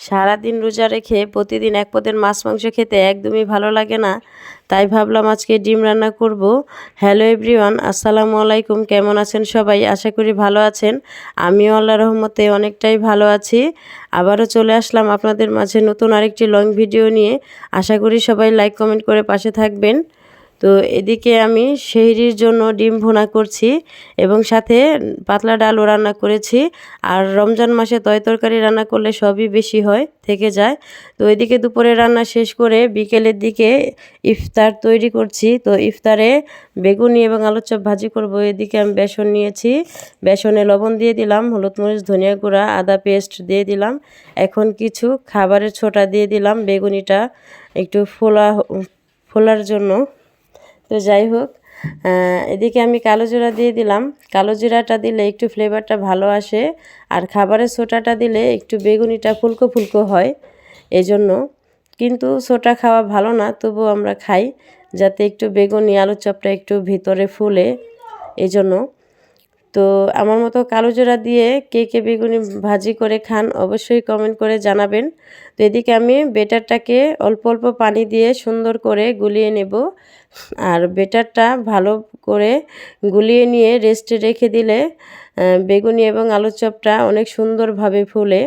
সারাদিন রোজা রেখে প্রতিদিন এক পদের মাছ মাংস খেতে একদমই ভালো লাগে না, তাই ভাবলাম আজকে ডিম রান্না করব। হ্যালো এভরিওয়ান, আসসালামু আলাইকুম। কেমন আছেন সবাই? আশা করি ভালো আছেন। আমিও আল্লাহর রহমতে অনেকটাই ভালো আছি। আবারও চলে আসলাম আপনাদের মাঝে নতুন আরেকটি লং ভিডিও নিয়ে। আশা করি সবাই লাইক কমেন্ট করে পাশে থাকবেন। তো এদিকে আমি সেহরির জন্য ডিম ভুনা করছি এবং সাথে পাতলা ডালও রান্না করেছি। আর রমজান মাসে তরকারি রান্না করলে সবই বেশি হয়, থেকে যায়। তো এদিকে দুপুরে রান্না শেষ করে বিকেলের দিকে ইফতার তৈরি করছি। তো ইফতারে বেগুনি এবং আলুর চপ ভাজি করব। এদিকে আমি বেসন নিয়েছি, বেসনে লবণ দিয়ে দিলাম, হলুদ মরিচ ধনিয়া গুঁড়া আদা পেস্ট দিয়ে দিলাম। এখন কিছু খাবারের ছোটা দিয়ে দিলাম বেগুনিটা একটু ফোলার জন্য। তো যাই হোক, এদিকে আমি কালো জিরা দিয়ে দিলাম। কালো জিরাটা দিলে একটু ফ্লেভারটা ভালো আসে, আর খাবারের সোটাটা দিলে একটু বেগুনিটা ফুলকো ফুলকো হয় এজন্য। কিন্তু সোটা খাওয়া ভালো না, তবুও আমরা খাই যাতে একটু বেগুনি আলুর চপটা একটু ভিতরে ফুলে, এজন্য। তো আমার মতো কালো জিরা দিয়ে কে কে বেগুনি ভাজি করে খান অবশ্যই কমেন্ট করে জানাবেন। তো এদিকে আমি বেটারটাকে অল্প অল্প পানি দিয়ে সুন্দর করে গুলিয়ে নেব। আর বেটারটা ভালো করে গুলিয়ে নিয়ে রেস্টে রেখে দিলে বেগুনি এবং আলুর চপটা অনেক সুন্দরভাবে ফুলে।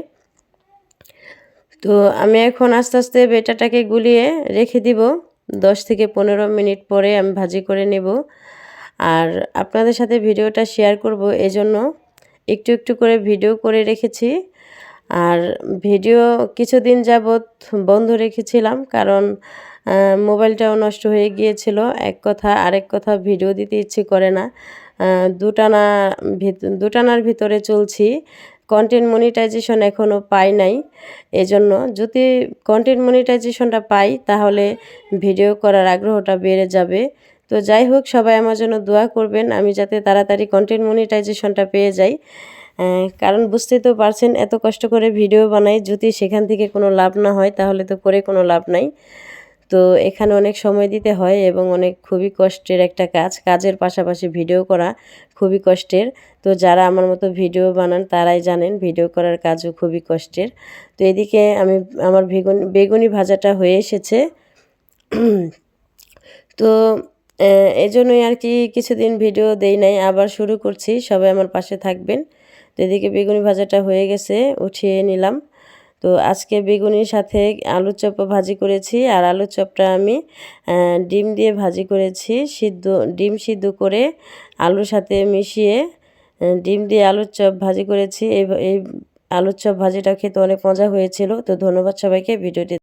তো আমি এখন আস্তে আস্তে বেটারটাকে গুলিয়ে রেখে দিব। 10 থেকে 15 মিনিট পরে আমি ভাজি করে নেব। আর আপনাদের সাথে ভিডিওটা শেয়ার করব, এজন্য একটু একটু করে ভিডিও করে রেখেছি। আর ভিডিও কিছুদিন যাবৎ বন্ধ রেখেছিলাম, কারণ মোবাইলটাও নষ্ট হয়ে গিয়েছিল। এক কথা আরেক কথা ভিডিও দিতে ইচ্ছে করে না। দুটানার ভিতরে চলছি। কন্টেন্ট মনিটাইজেশন এখনও পাই নাই, এজন্য যদি কন্টেন্ট মনিটাইজেশনটা পাই তাহলে ভিডিও করার আগ্রহটা বেড়ে যাবে। তো যাই হোক, সবাই আমার জন্য দোয়া করবেন আমি যাতে তাড়াতাড়ি কন্টেন্ট মনিটাইজেশনটা পেয়ে যাই। কারণ বুঝতেই তো পারছেন, এত কষ্ট করে ভিডিও বানাই, যদি সেখান থেকে কোনো লাভ না হয় তাহলে তো করে কোনো লাভ নাই। তো এখানে অনেক সময় দিতে হয় এবং খুবই কষ্টের একটা কাজ। কাজের পাশাপাশি ভিডিও করা খুবই কষ্টের। তো যারা আমার মতো ভিডিও বানান তারাই জানেন ভিডিও করার কাজও খুবই কষ্টের। তো এদিকে আমার বেগুনি ভাজাটা হয়ে এসেছে। তো এজন্যই আর কি কিছুদিন ভিডিও দেই নাই, আবার শুরু করছি। সবাই আমার পাশে থাকবেন। তো এদিকে বেগুনি ভাজাটা হয়ে গেছে, উঠিয়ে নিলাম। তো আজকে বেগুনির সাথে আলুর চপও ভাজি করেছি, আর আলুর চপটা আমি ডিম দিয়ে ভাজি করেছি। ডিম সিদ্ধ করে আলুর সাথে মিশিয়ে ডিম দিয়ে আলুর চপ ভাজি করেছি। এই আলুর চপ ভাজিটা খেতে অনেক মজা হয়েছিল। তো ধন্যবাদ সবাইকে ভিডিওটি